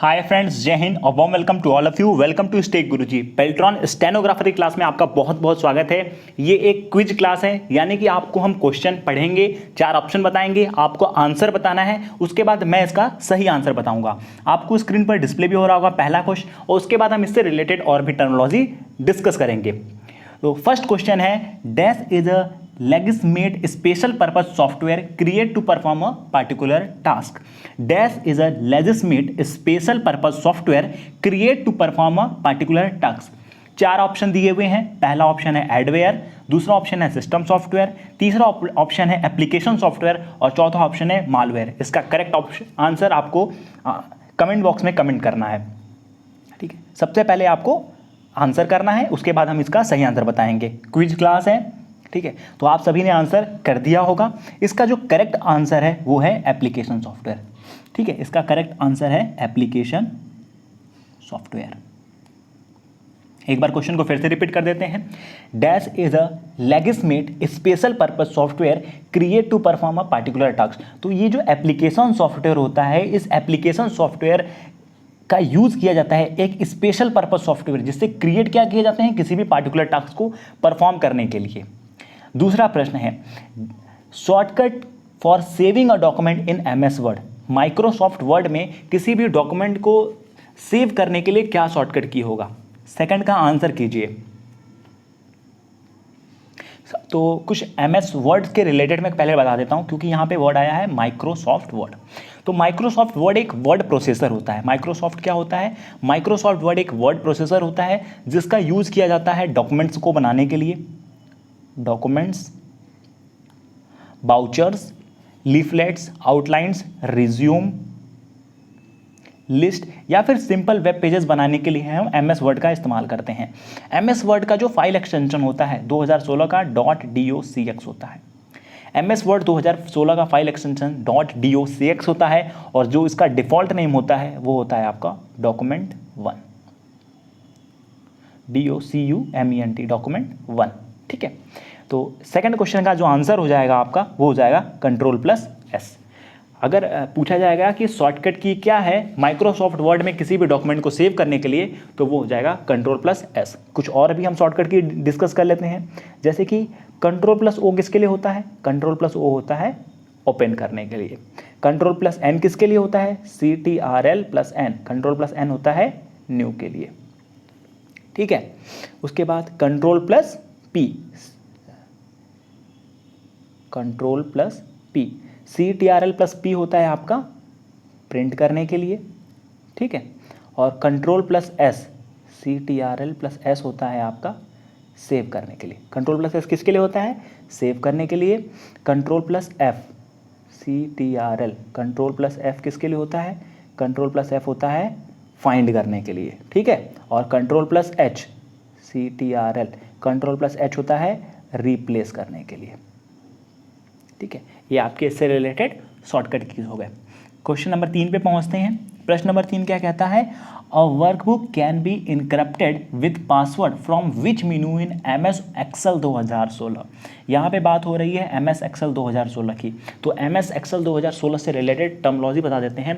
Hi friends, जय हिंद और warm welcome to all of you. Welcome to स्टेक गुरुजी। पेल्ट्रॉन स्टेनोग्राफरी क्लास में आपका बहुत बहुत स्वागत है। ये एक क्विज क्लास है, यानी कि आपको हम क्वेश्चन पढ़ेंगे, 4 ऑप्शन बताएंगे, आपको आंसर बताना है, उसके बाद मैं इसका सही आंसर बताऊंगा। आपको स्क्रीन पर डिस्प्ले भी हो रहा होगा पहला क्वेश्चन, और उसके बाद हम इससे रिलेटेड और भी टर्मिनोलॉजी डिस्कस करेंगे। तो फर्स्ट क्वेश्चन है, dash is a legitimate special purpose software created to perform a particular task. Dash is a legitimate special purpose software created to perform a particular task. 4 option दिए हुए हैं। पहला option है adware, दूसरा option है system software, तीसरा option है application software और चौथा ऑप्शन है मालवेयर। इसका करेक्ट ऑप्शन आंसर आपको कमेंट बॉक्स में कमेंट करना है। ठीक है, सबसे पहले आपको आंसर करना है, उसके बाद हम इसका सही आंसर बताएंगे। क्विज क्लास है, ठीक है। तो आप सभी ने आंसर कर दिया होगा। इसका जो करेक्ट आंसर है वो है एप्लीकेशन सॉफ्टवेयर। ठीक है, इसका करेक्ट आंसर है एप्लीकेशन सॉफ्टवेयर। एक बार क्वेश्चन को फिर से रिपीट कर देते हैं। This is a legitimate special purpose software create to perform a particular task. तो ये जो एप्लीकेशन सॉफ्टवेयर होता है, इस एप्लीकेशन सॉफ्टवेयर का यूज किया जाता है एक स्पेशल पर्पस सॉफ्टवेयर, जिससे क्रिएट क्या किए जाते हैं, किसी भी पार्टिकुलर टास्क को परफॉर्म करने के लिए। दूसरा प्रश्न है, shortcut for saving a document in MS word. Microsoft word में किसी भी डॉक्यूमेंट को सेव करने के लिए क्या शॉर्टकट की होगा? सेकंड का आंसर कीजिए। तो कुछ एमएस वर्ड के रिलेटेड मैं पहले बता देता हूं, क्योंकि यहां पे वर्ड आया है माइक्रोसॉफ्ट वर्ड। तो माइक्रोसॉफ्ट वर्ड एक वर्ड प्रोसेसर होता है। माइक्रोसॉफ्ट क्या होता है? माइक्रोसॉफ्ट वर्ड एक वर्ड प्रोसेसर होता है जिसका यूज किया जाता है डॉक्यूमेंट्स को बनाने के लिए। Documents, vouchers, leaflets, outlines, resume, list या फिर सिंपल वेब पेजेस बनाने के लिए हम एमएस वर्ड का इस्तेमाल करते हैं। एमएस वर्ड का जो फाइल एक्सटेंशन होता है 2016 का .docx होता है। एमएस वर्ड 2016 का फाइल एक्सटेंशन .docx होता है, और जो इसका डिफॉल्ट नेम होता है वो होता है आपका डॉक्यूमेंट 1, DOCUMENT, डॉक्यूमेंट 1। ठीक है, तो सेकंड क्वेश्चन का जो आंसर हो जाएगा आपका वो हो जाएगा Ctrl+S। अगर पूछा जाएगा कि शॉर्टकट की क्या है माइक्रोसॉफ्ट वर्ड में किसी भी डॉक्यूमेंट को सेव करने के लिए, तो वो हो जाएगा Ctrl+S। कुछ और भी हम शॉर्टकट की डिस्कस कर लेते हैं, जैसे कि Ctrl+O किसके लिए होता है? Ctrl+O होता है ओपन करने के लिए। Ctrl+N किसके लिए होता है? CTRL+N। Ctrl+N होता है न्यू के लिए। ठीक है, उसके बाद Ctrl+P, Ctrl+P, CTRL+P होता है आपका प्रिंट करने के लिए। ठीक है, और Ctrl+S, CTRL+S होता है आपका सेव करने के लिए। Ctrl+S किसके लिए होता है? सेव करने के लिए। Ctrl+F, CTRL, Ctrl+F किसके लिए होता है? Ctrl+F होता है फाइंड करने के लिए। ठीक है, और Ctrl+H, CTRL, Ctrl+H होता है रिप्लेस करने के लिए। ठीक है, ये आपके इससे रिलेटेड शॉर्टकट कीज हो गए। क्वेश्चन नंबर 3 पे पहुंचते हैं। प्रश्न नंबर 3 क्या कहता है? अ workbook can be encrypted with password from which menu in MS Excel 2016। यहाँ पे बात हो रही है MS Excel 2016 की। तो MS Excel 2016 से रिलेटेड टर्मिनोलॉजी बता देते हैं।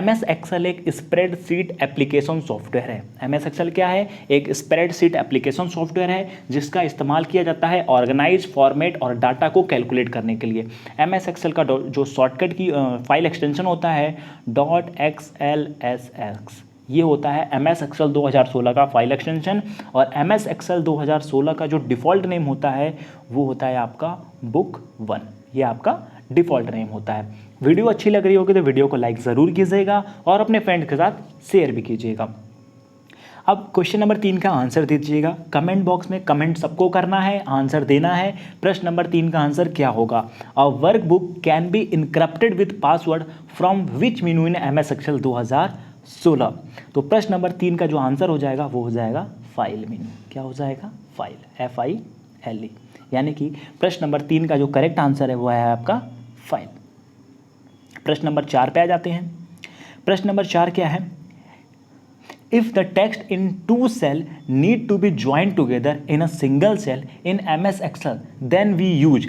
MS Excel एक स्प्रेडशीट एप्लीकेशन सॉफ्टवेयर है। MS Excel क्या है? एक स्प्रेडशीट एप्लीकेशन सॉफ्टवेयर है जिसका इस्तेमाल किया जाता है ऑर्गेनाइज, फॉर्मेट और डाटा को कैलकुलेट करने के लिए। MS Excel का जो शॉर्टकट की फाइल एक्सटेंशन होता है .xlsx, ये होता है MS Excel 2016 का फाइल एक्सटेंशन। और MS Excel 2016 का जो डिफ़ॉल्ट नेम होता है वो होता है आपका बुक 1। ये आपका डिफ़ॉल्ट नेम होता है। वीडियो अच्छी लग रही होगी तो वीडियो को लाइक ज़रूर कीजिएगा और अपने फ्रेंड के साथ शेयर भी कीजिएगा। अब क्वेश्चन नंबर 3 का आंसर दीजिएगा। कमेंट बॉक्स में कमेंट सबको करना है, आंसर देना है। प्रश्न नंबर 3 का आंसर क्या होगा? अ workbook can be encrypted with password from which menu in MS Excel 2016। तो प्रश्न नंबर 3 का जो आंसर हो जाएगा वो हो जाएगा फाइल मेनू। क्या हो जाएगा? File, FILE। यानी कि प्रश्न नंबर 3 का जो करेक्ट आंसर है वो है आपका फाइल। प्रश्न नंबर 4 पे आ जाते हैं। प्रश्न नंबर 4 क्या है? If the text in 2 cells need to be joined together in a single cell in MS Excel, then we use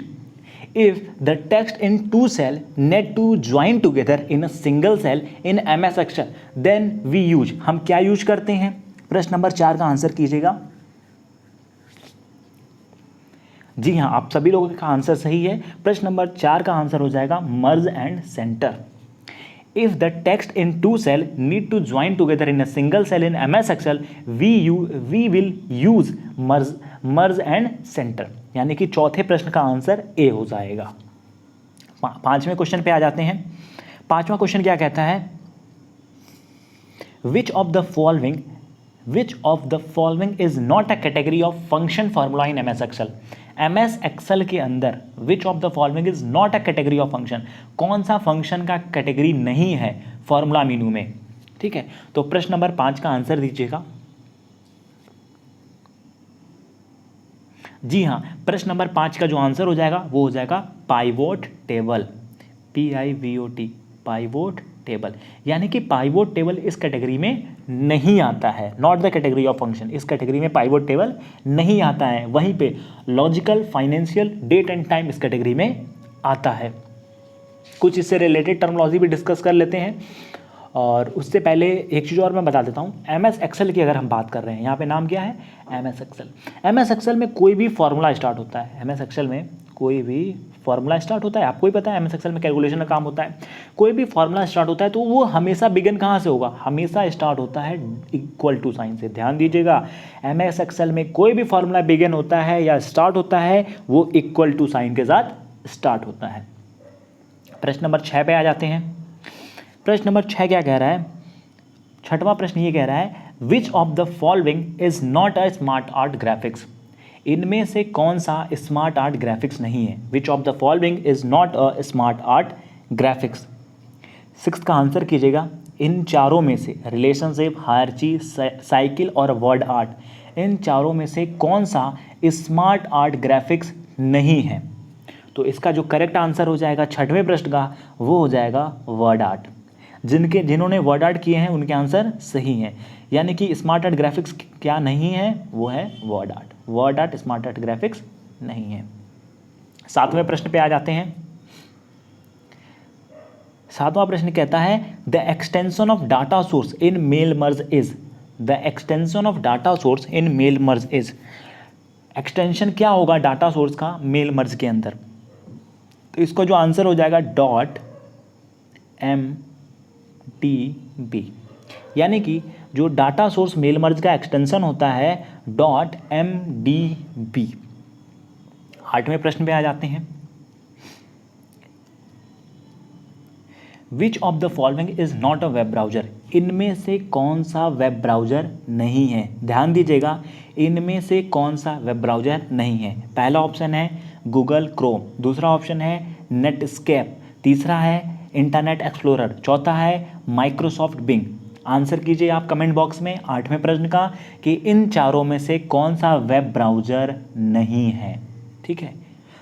if the text in two cell need to join together in a single cell in MS Excel then we use, हम क्या use करते हैं? प्रश्न number 4 का answer कीजिएगा। जी हाँ, आप सभी लोगों का आंसर सही है। प्रश्न नंबर 4 का आंसर हो जाएगा merge and centre. If the text in two cell need to join together in a single cell in MS Excel we will use merge and centre, यानी कि चौथे प्रश्न का आंसर ए हो जाएगा। पांचवें क्वेश्चन पे आ जाते हैं। पांचवा क्वेश्चन क्या कहता है? Which of the following is not a category of function formula in MS Excel। MS Excel के अंदर which of the following is not a category of function, कौन सा फंक्शन का कैटेगरी नहीं है फॉर्मूला मीनू में? ठीक है, तो प्रश्न नंबर 5 का आंसर दीजिएगा। जी हाँ, प्रश्न नंबर 5 का जो आंसर हो जाएगा वो हो जाएगा pivot table, PIVOT, pivot table, यानी कि पाइवोट टेबल इस कैटेगरी में नहीं आता है, not the category of function. इस कैटेगरी में पाइवोट टेबल नहीं आता है। वहीं पे logical, financial, date and time इस कैटेगरी में आता है। कुछ इससे रिलेटेड टर्मोलॉजी भी डिस्कस कर लेते हैं, और उससे पहले एक चीज़ और मैं बता देता हूँ। MS Excel की अगर हम बात कर रहे हैं, यहाँ पे नाम क्या है? MS Excel। MS Excel में कोई भी फॉर्मूला स्टार्ट होता है, MS Excel में कोई भी फॉर्मूला स्टार्ट होता है, आपको ही पता है MS Excel में कैलकुलेशन का काम होता है। कोई भी फॉर्मूला स्टार्ट होता है तो वो हमेशा बिगिन कहाँ से होगा? हमेशा स्टार्ट होता है इक्वल टू साइन से। ध्यान दीजिएगा, MS Excel में कोई भी फॉर्मूला बिगिन होता है या स्टार्ट होता है वो इक्वल टू साइन के साथ स्टार्ट होता है। प्रश्न नंबर 6 पे आ जाते हैं। प्रश्न नंबर 6 क्या कह रहा है? छठवां प्रश्न ये कह रहा है which of the following is not a smart art graphics. इनमें से कौन सा स्मार्ट आर्ट ग्राफिक्स नहीं है? Which of the following is not a smart art graphics. 6 का आंसर कीजिएगा। इन चारों में से रिलेशनशिप, हायरची, साइकिल और वर्ड आर्ट, इन चारों में से कौन सा स्मार्ट आर्ट ग्राफिक्स नहीं है? तो इसका जो करेक्ट आंसर हो जाएगा छठवें प्रश्न का वो हो जाएगा वर्ड आर्ट। जिन्होंने वर्ड आर्ट किए हैं उनके आंसर सही हैं, यानी कि स्मार्ट आर्ट ग्राफिक्स क्या नहीं है? वो है word art. Word art smart art graphics नहीं है। 7वें प्रश्न पे आ जाते हैं। 7वां प्रश्न कहता है the extension of data source in mail merge is. The extension of data source in mail merge is, extension क्या होगा डाटा सोर्स का मेल मर्ज के अंदर? तो इसका जो आंसर हो जाएगा .mdb, यानी कि जो डाटा सोर्स मेल मर्ज का एक्सटेंशन होता है .mdb। 8वें प्रश्न पे आ जाते हैं। Which of the following is not a web browser. इनमें से कौन सा वेब ब्राउजर नहीं है? ध्यान दीजिएगा, इनमें से कौन सा वेब ब्राउजर नहीं है? पहला ऑप्शन है गूगल क्रोम, दूसरा ऑप्शन है नेटस्केप, तीसरा है इंटरनेट एक्सप्लोरर, चौथा है माइक्रोसॉफ्ट बिंग। आंसर कीजिए आप कमेंट बॉक्स में 8वें प्रश्न का कि इन चारों में से कौन सा वेब ब्राउजर नहीं है। ठीक है,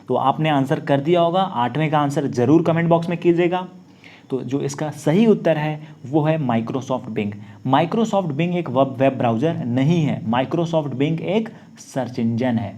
तो आपने आंसर कर दिया होगा। 8वें का आंसर ज़रूर कमेंट बॉक्स में कीजिएगा। तो जो इसका सही उत्तर है वो है माइक्रोसॉफ्ट बिंग। माइक्रोसॉफ्ट बिंग एक वेब ब्राउज़र नहीं है, माइक्रोसॉफ्ट बिंग एक सर्च इंजन है।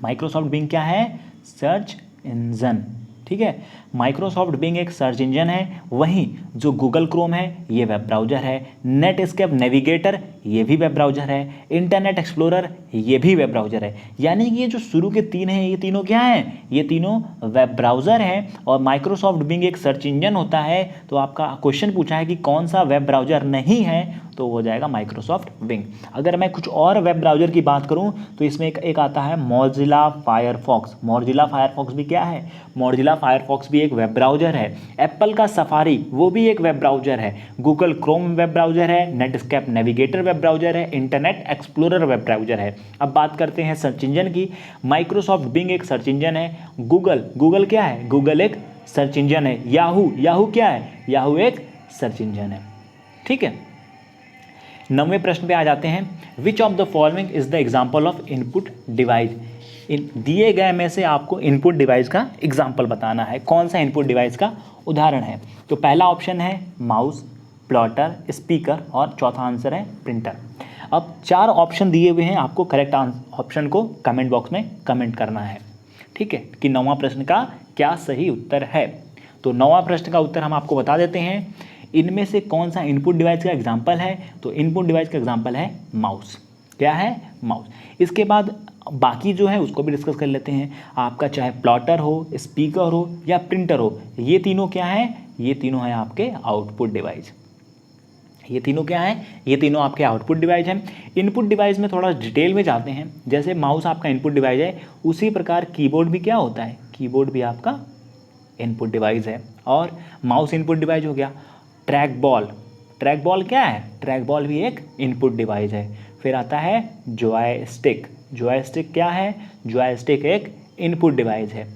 माइक्रोसॉफ्ट बिंग क्या है? Search engine. ठीक है, माइक्रोसॉफ्ट बिंग एक सर्च इंजन है। वहीं जो गूगल क्रोम है ये वेब ब्राउज़र है, नेटस्केप नेविगेटर ये भी वेब ब्राउज़र है, इंटरनेट एक्सप्लोरर ये भी वेब ब्राउज़र है। यानी कि ये जो शुरू के 3 हैं ये तीनों क्या हैं? ये तीनों वेब ब्राउज़र हैं। और माइक्रोसॉफ्ट बिंग एक सर्च इंजन होता है। तो आपका क्वेश्चन पूछा है कि कौन सा वेब ब्राउज़र नहीं है, तो हो जाएगा माइक्रोसॉफ्ट बिंग। अगर मैं कुछ और वेब ब्राउज़र की बात करूं तो इसमें एक आता है मोजिला फायरफॉक्स। मोजिला फायरफॉक्स भी क्या है? मोजिला फायरफॉक्स भी एक वेब ब्राउज़र है। एप्पल का सफारी वो भी एक वेब ब्राउज़र है। गूगल क्रोम वेब ब्राउज़र है, नेटस्केप नेविगेटर वेब ब्राउज़र है, इंटरनेट एक्सप्लोरर वेब ब्राउज़र है। अब बात करते हैं सर्च इंजन की। माइक्रोसॉफ्ट बिंग एक सर्च इंजन है। गूगल क्या है? गूगल एक सर्च इंजन है। याहू क्या है? याहू एक सर्च इंजन है। ठीक है, 9वें प्रश्न पे आ जाते हैं। Which of the following is the example of input device. दिए गए में से आपको इनपुट डिवाइस का एग्जाम्पल बताना है, कौन सा इनपुट डिवाइस का उदाहरण है। तो पहला ऑप्शन है माउस, प्लॉटर, स्पीकर और चौथा आंसर है प्रिंटर। अब 4 ऑप्शन दिए हुए हैं, आपको करेक्ट ऑप्शन को कमेंट बॉक्स में कमेंट करना है। ठीक है, कि 9वां प्रश्न का क्या सही उत्तर है। तो 9वां प्रश्न का उत्तर हम आपको बता देते हैं, इनमें से कौन सा इनपुट डिवाइस का एग्जाम्पल है। तो इनपुट डिवाइस का एग्जाम्पल है माउस। क्या है? माउस। इसके बाद बाकी जो है उसको भी डिस्कस कर लेते हैं। आपका चाहे प्लॉटर हो, स्पीकर हो या प्रिंटर हो, ये तीनों क्या है? ये तीनों हैं आपके आउटपुट डिवाइस। ये तीनों क्या हैं? ये तीनों आपके आउटपुट डिवाइस हैं। इनपुट डिवाइस में थोड़ा डिटेल में जाते हैं। जैसे माउस आपका इनपुट डिवाइस है, उसी प्रकार कीबोर्ड भी क्या होता है? कीबोर्ड भी आपका इनपुट डिवाइस है। और माउस इनपुट डिवाइस हो गया। ट्रैक बॉल, ट्रैक बॉल क्या है? ट्रैक बॉल भी एक इनपुट डिवाइस है। फिर आता है जॉयस्टिक, जॉयस्टिक क्या है? जॉयस्टिक एक इनपुट डिवाइस है।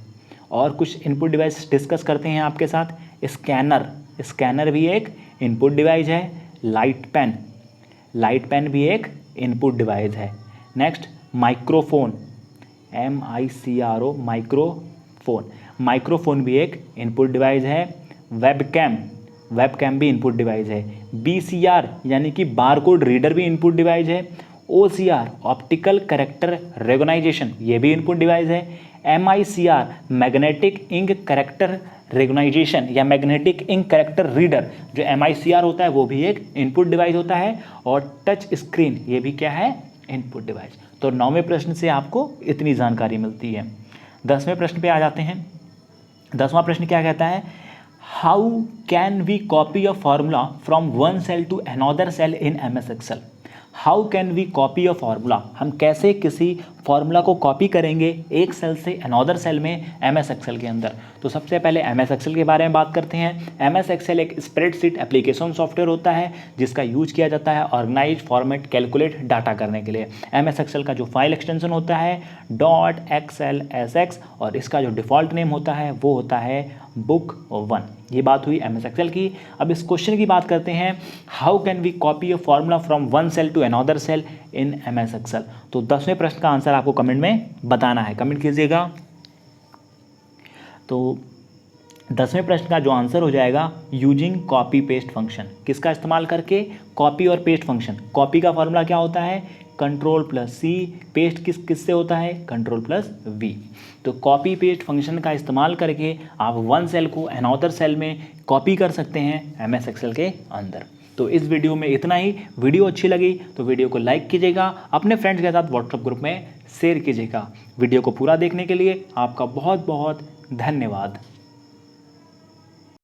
और कुछ इनपुट डिवाइस डिस्कस करते हैं आपके साथ। स्कैनर, स्कैनर भी एक इनपुट डिवाइस है। लाइट पेन, लाइट पेन भी एक इनपुट डिवाइस है। Next microphone, MICRO, microphone, microphone भी एक इनपुट डिवाइस है। वेबकैम, वेबकैम भी इनपुट डिवाइस है। BCR यानी कि बारकोड रीडर भी इनपुट डिवाइस है। OCR, ऑप्टिकल कैरेक्टर रिकॉग्नाइजेशन, ये भी इनपुट डिवाइस है। MICR, magnetic ink character recognisation या मैग्नेटिक इंक कैरेक्टर रीडर, जो MICR होता है वो भी एक इनपुट डिवाइस होता है। और टच स्क्रीन, ये भी क्या है? Input device. तो 9वें प्रश्न से आपको इतनी जानकारी मिलती है। 10वें प्रश्न पे आ जाते हैं। 10वां प्रश्न क्या कहता है? How can we copy a formula from one cell to another cell in MS Excel. How can we copy a formula, हम कैसे किसी फार्मूला को कॉपी करेंगे एक सेल से अनदर सेल में MS एक्सेल के अंदर। तो सबसे पहले MS एक्सेल के बारे में बात करते हैं। MS एक्सेल एक स्प्रेडशीट एप्लीकेशन सॉफ्टवेयर होता है जिसका यूज किया जाता है ऑर्गेनाइज, फॉर्मेट, कैलकुलेट डाटा करने के लिए। MS एक्सेल का जो फाइल एक्सटेंशन होता है .XLSX और इसका जो डिफ़ॉल्ट नेम होता है वो होता है बुक 1। ये बात हुई MS एक्सेल की। अब इस क्वेश्चन की बात करते हैं, how can we copy a formula from one cell to another cell in MS Excel. तो 10वें प्रश्न का आंसर आपको कमेंट में बताना है, कमेंट कीजिएगा। तो 10वें प्रश्न का जो आंसर हो जाएगा यूजिंग कॉपी पेस्ट फंक्शन। किसका इस्तेमाल करके? कॉपी और पेस्ट फंक्शन। कॉपी का फॉर्मूला क्या होता है? Ctrl+C। पेस्ट किससे होता है? Ctrl+V। तो कॉपी पेस्ट फंक्शन का इस्तेमाल करके आप वन सेल को अनदर सेल में कॉपी कर सकते हैं MS एक्सेल के अंदर। तो इस वीडियो में इतना ही। वीडियो अच्छी लगी तो वीडियो को लाइक कीजिएगा, अपने फ्रेंड्स के साथ व्हाट्सएप ग्रुप में शेयर कीजिएगा। वीडियो को पूरा देखने के लिए आपका बहुत बहुत धन्यवाद।